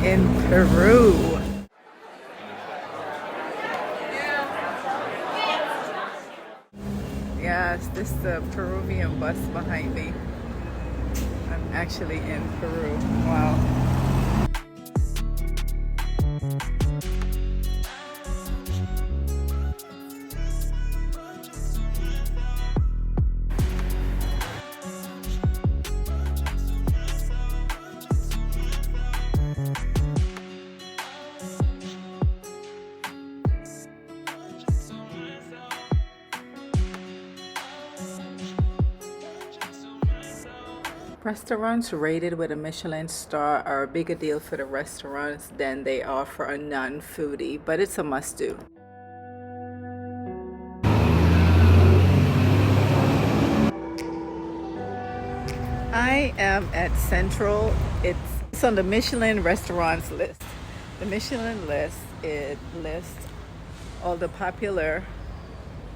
in Peru. Yes, this is the Peruvian bus behind me. I'm actually in Peru. Wow. Restaurants rated with a Michelin star are a bigger deal for the restaurants than they are for a non-foodie, but it's a must-do. I am at Central. It's on the Michelin restaurants list. The Michelin list, it lists all the popular,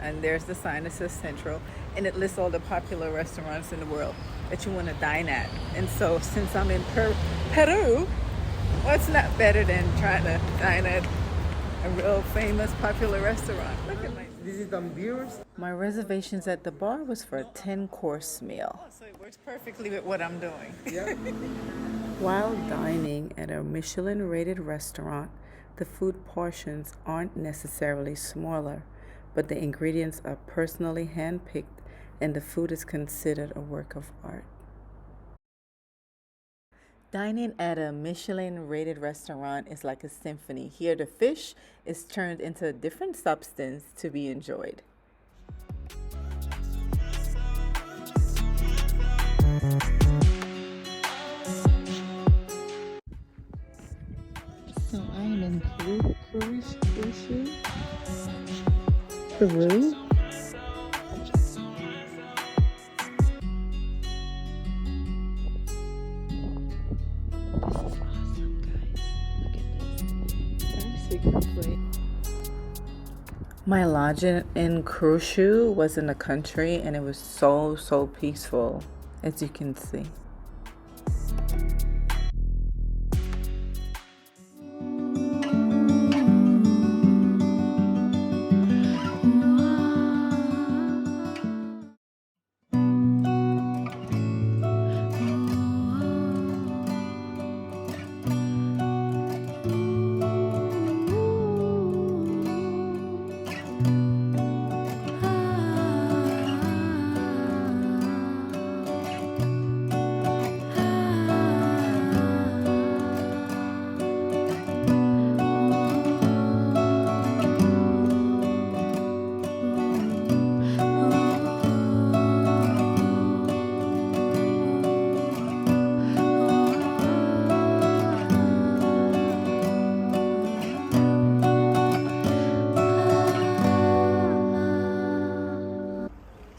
and there's the sign that says Central, and it lists all the popular restaurants in the world that you want to dine at. And so since I'm in Peru, what's not better than trying to dine at a real famous popular restaurant? Look at This is some beers. my reservations at the bar was for a 10-course meal. So it works perfectly with what I'm doing. Yeah. While dining at a Michelin-rated restaurant, the food portions aren't necessarily smaller, but the ingredients are personally handpicked and the food is considered a work of art. Dining at a Michelin-rated restaurant is like a symphony. Here the fish is turned into a different substance to be enjoyed. So I am in Peru, Peru. My lodge in Crucio was in the country, and it was so peaceful, as you can see.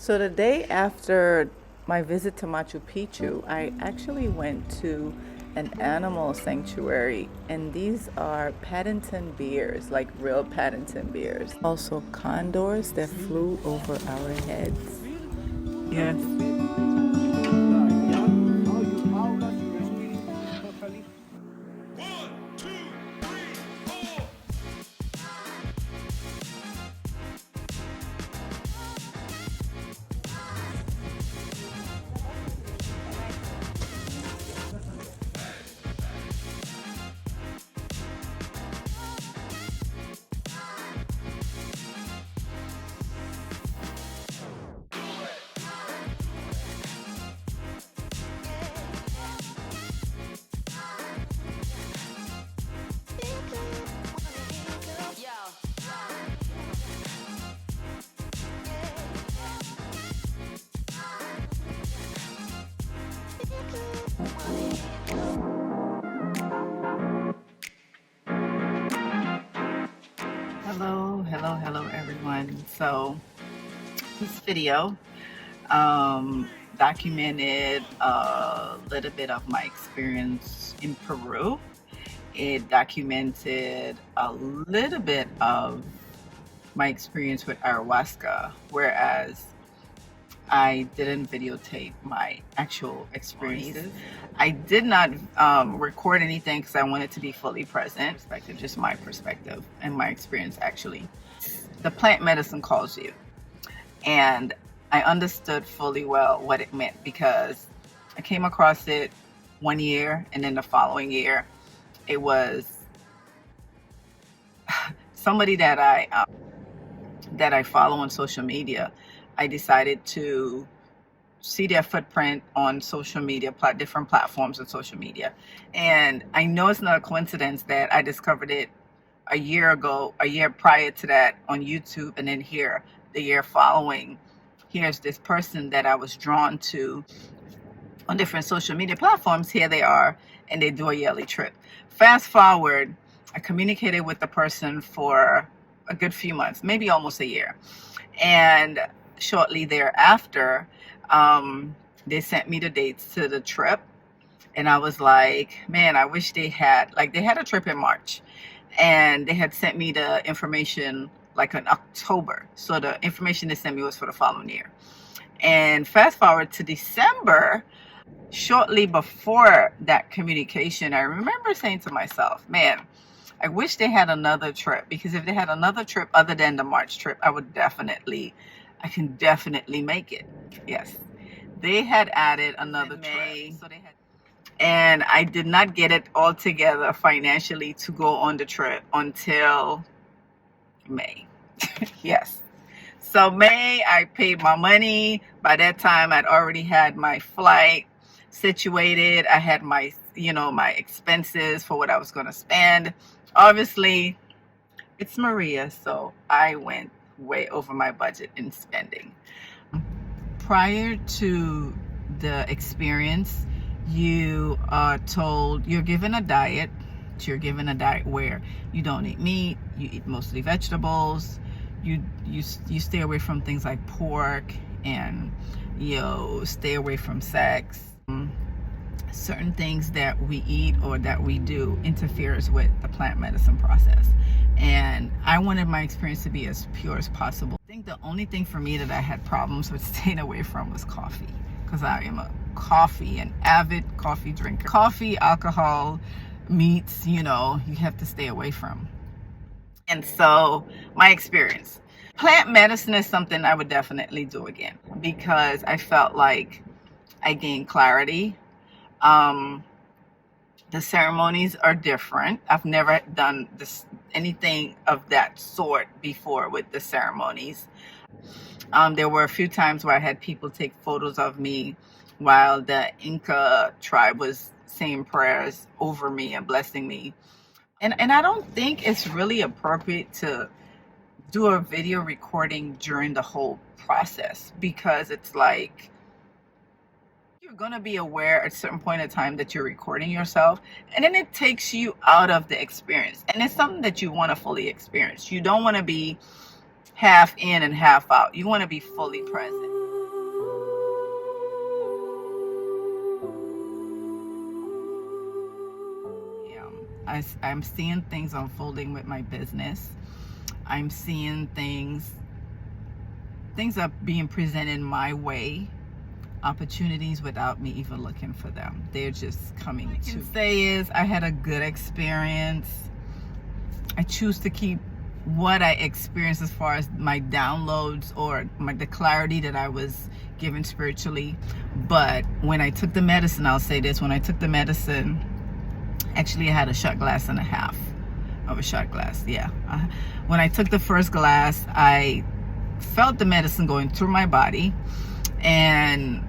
So the day after my visit to Machu Picchu, I actually went to an animal sanctuary, and these are Paddington bears, like real Paddington bears. Also condors that flew over our heads. Yes. Hello everyone. So this video documented a little bit of my experience in Peru. It documented a little bit of my experience with ayahuasca, whereas I didn't videotape my actual experiences. I did not record anything because I wanted to be fully present. Perspective, just my perspective and my experience actually. The plant medicine calls you. And I understood fully well what it meant because I came across it one year, and then the following year it was somebody that I follow on social media. I decided to see their footprint on social media, different platforms of social media. And I know it's not a coincidence that I discovered it a year ago, a year prior to that on YouTube, and then here, the year following, here's this person that I was drawn to on different social media platforms. Here they are, and they do a yearly trip. Fast forward, I communicated with the person for a good few months, maybe almost a year. And shortly thereafter, they sent me the dates to the trip. And I was like, man, I wish they had a trip in March. And they had sent me the information like in October. So the information they sent me was for the following year. And fast forward to December, shortly before that communication, I remember saying to myself, man, I wish they had another trip, because if they had another trip other than the March trip, I can definitely make it. Yes. They had added another trip. So and I did not get it all together financially to go on the trip until May. Yes. So May, I paid my money. By that time, I'd already had my flight situated. I had my, my expenses for what I was going to spend. Obviously, it's Maria, so I went way over my budget in spending. Prior to the experience, you are told, you're given a diet. You're given a diet where you don't eat meat, you eat mostly vegetables, you stay away from things like pork, and stay away from sex. Certain things that we eat or that we do interferes with the plant medicine process. And I wanted my experience to be as pure as possible. I think the only thing for me that I had problems with staying away from was coffee, because I am an avid coffee drinker. Coffee, alcohol, meats, you have to stay away from. And so my experience, plant medicine is something I would definitely do again, because I felt like I gained clarity. The ceremonies are different. I've never done anything of that sort before with the ceremonies. There were a few times where I had people take photos of me while the Inca tribe was saying prayers over me and blessing me. And I don't think it's really appropriate to do a video recording during the whole process, because it's like, you're going to be aware at a certain point in time that you're recording yourself, and then it takes you out of the experience. And it's something that you want to fully experience. You don't want to be half in and half out. You want to be fully present. I'm seeing things unfolding with my business. I'm seeing things are being presented my way, opportunities without me even looking for them. They're just coming to me. What I can say is I had a good experience. I choose to keep what I experienced as far as my downloads or the clarity that I was given spiritually. But when I took the medicine, I'll say this, when I took the medicine, actually I had a shot glass and a half of a shot glass. Yeah. When I took the first glass, I felt the medicine going through my body, and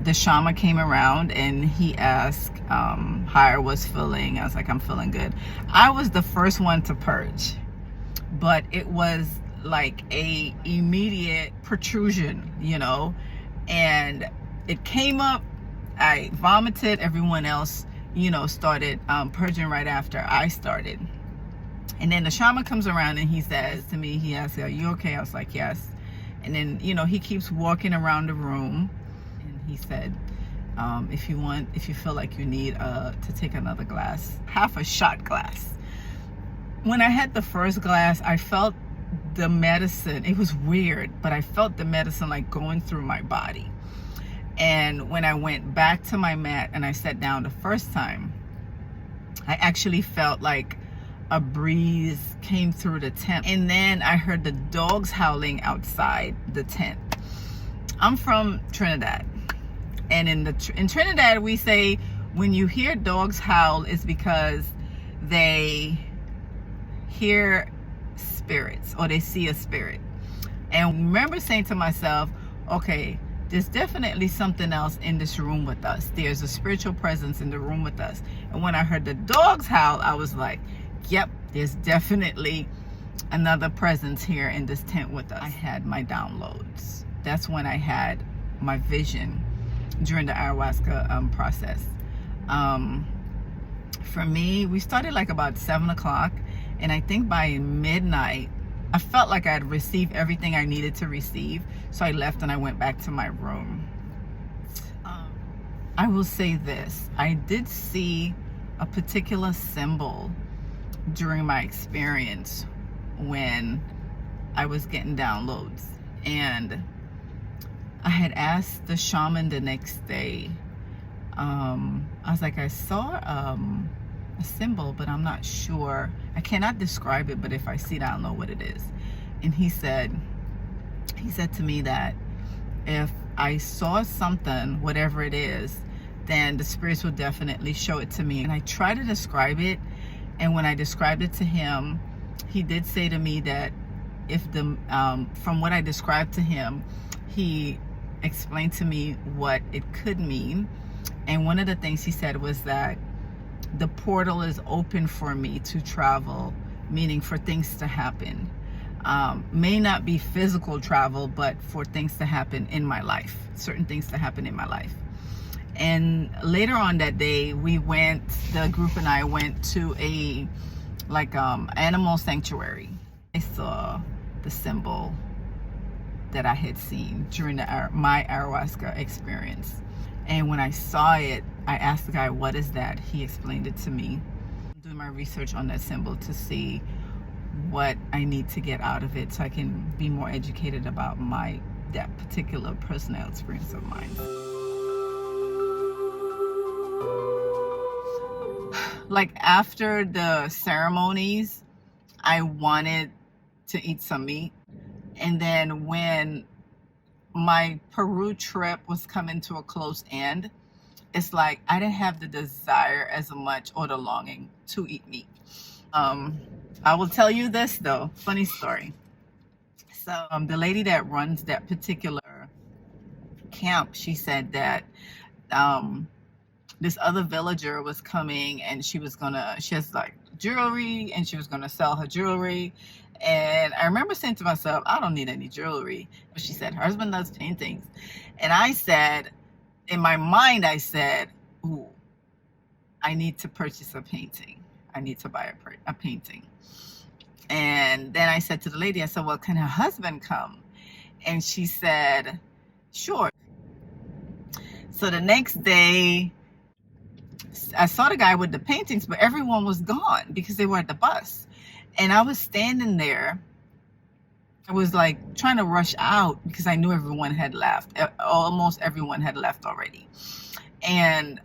the shaman came around and he asked how I was feeling. I was like, I'm feeling good. I was the first one to purge, but it was like a immediate protrusion, and it came up. I vomited. Everyone else, started purging right after I started. And then the shaman comes around and he says to me, he asks, are you okay? I was like, yes. And then, he keeps walking around the room, and he said, if you feel like you need to take another glass, half a shot glass. When I had the first glass, I felt the medicine. It was weird, but I felt the medicine like going through my body. And when I went back to my mat and I sat down the first time, I actually felt like a breeze came through the tent. And then I heard the dogs howling outside the tent. I'm from Trinidad. And in Trinidad, we say when you hear dogs howl, it's because they hear spirits or they see a spirit. And I remember saying to myself, okay, there's definitely something else in this room with us. There's a spiritual presence in the room with us. And when I heard the dogs howl, I was like, yep, there's definitely another presence here in this tent with us. I had my downloads. That's when I had my vision during the ayahuasca process. For me, we started like about 7 o'clock, and I think by midnight, I felt like I had received everything I needed to receive. So I left and I went back to my room. I will say this, I did see a particular symbol during my experience when I was getting downloads. And I had asked the shaman the next day, I was like, I saw a symbol, but I'm not sure. I cannot describe it, but if I see it, I'll know what it is. And he said to me that if I saw something, whatever it is, then the spirits will definitely show it to me. And I tried to describe it, and when I described it to him, he did say to me that if from what I described to him, he explained to me what it could mean. And one of the things he said was that the portal is open for me to travel, meaning for things to happen. May not be physical travel, but for things to happen in my life, certain things to happen in my life. And later on that day, the group and I went to a animal sanctuary. I saw the symbol that I had seen during my ayahuasca experience. And when I saw it, I asked the guy, what is that? He explained it to me. I'm doing my research on that symbol to see what I need to get out of it so I can be more educated about that particular personal experience of mine. Like after the ceremonies, I wanted to eat some meat. And then when my Peru trip was coming to a close end, it's like I didn't have the desire as much or the longing to eat meat. I will tell you this though, funny story. So the lady that runs that particular camp, she said that this other villager was coming and she has like jewelry and she was gonna sell her jewelry. And I remember saying to myself, I don't need any jewelry. But she said her husband does paintings. And I said, in my mind, I said, ooh, I need to purchase a painting. I need to buy a painting. And then I said to the lady, I said, well, can her husband come? And she said, sure. So the next day, I saw the guy with the paintings, but everyone was gone because they were at the bus. And I was standing there. I was like trying to rush out because I knew everyone had left. Almost everyone had left already. And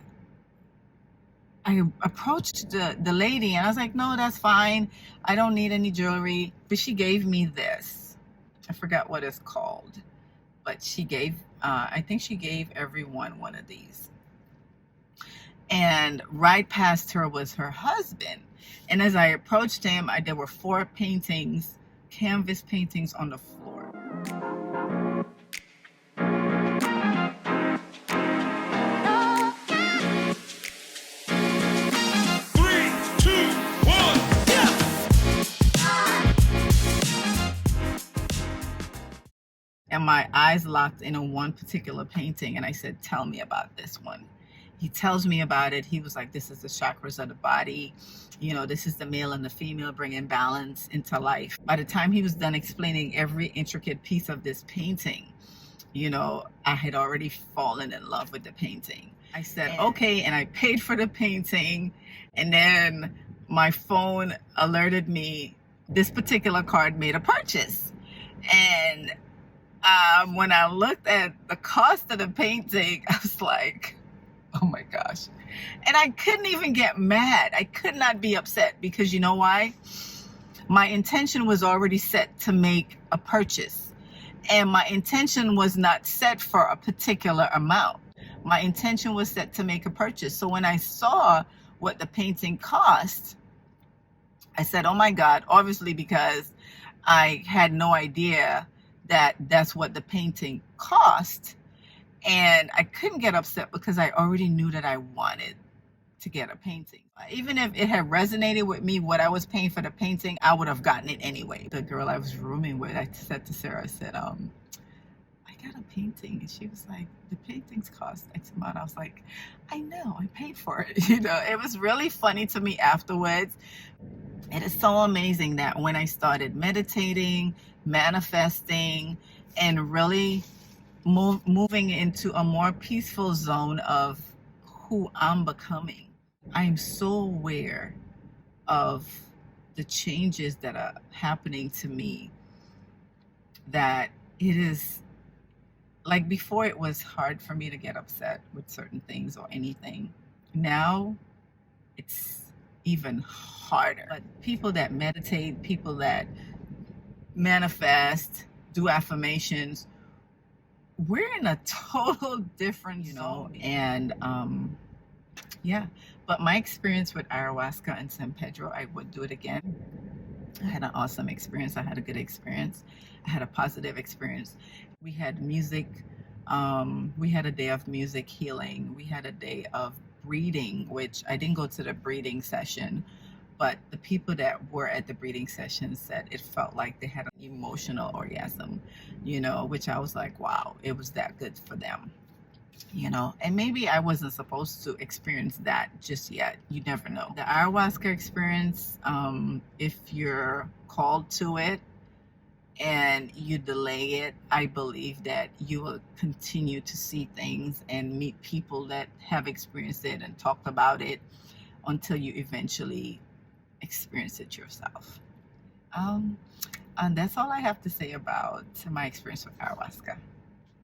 I approached the lady and I was like, no, that's fine. I don't need any jewelry. But she gave me this. I forgot what it's called. But she gave, I think she gave everyone one of these. And right past her was her husband. And as I approached him, there were 4 paintings, canvas paintings on the floor. And my eyes locked in on one particular painting. And I said, tell me about this one. He tells me about it. He was like, this is the chakras of the body. You know, this is the male and the female bringing balance into life. By the time he was done explaining every intricate piece of this painting, you know, I had already fallen in love with the painting. I said, okay, and I paid for the painting. And then my phone alerted me this particular card made a purchase. And When I looked at the cost of the painting, I was like, oh my gosh. And I couldn't even get mad. I could not be upset because you know why? My intention was already set to make a purchase. And my intention was not set for a particular amount. My intention was set to make a purchase. So when I saw what the painting cost, I said, oh my God, obviously because I had no idea that that's what the painting cost. And I couldn't get upset because I already knew that I wanted to get a painting. Even if it had resonated with me, what I was paying for the painting, I would have gotten it anyway. The girl I was rooming with, I said to Sarah, I said, I got a painting. And she was like, the paintings cost X amount. I was like, I know, I paid for it. You know, it was really funny to me afterwards. It is so amazing that when I started meditating, manifesting, and really moving into a more peaceful zone of who I'm becoming, I'm so aware of the changes that are happening to me that it is like before it was hard for me to get upset with certain things or anything. Now it's even harder. But people that meditate, people that manifest, do affirmations, we're in a total different zone. And yeah, but my experience with ayahuasca and San Pedro, I would do it again. I had an awesome experience. I had a good experience. I had a positive experience. We had music. We had a day of music healing. We had a day of breathing, which I didn't go to the breathing session, but the people that were at the breathing session said it felt like they had an emotional orgasm, you know, which I was like, wow, it was that good for them. You know, and maybe I wasn't supposed to experience that just yet. You never know. The ayahuasca experience, if you're called to it and you delay it, I believe that you will continue to see things and meet people that have experienced it and talked about it until you eventually experience it yourself. And that's all I have to say about my experience with ayahuasca.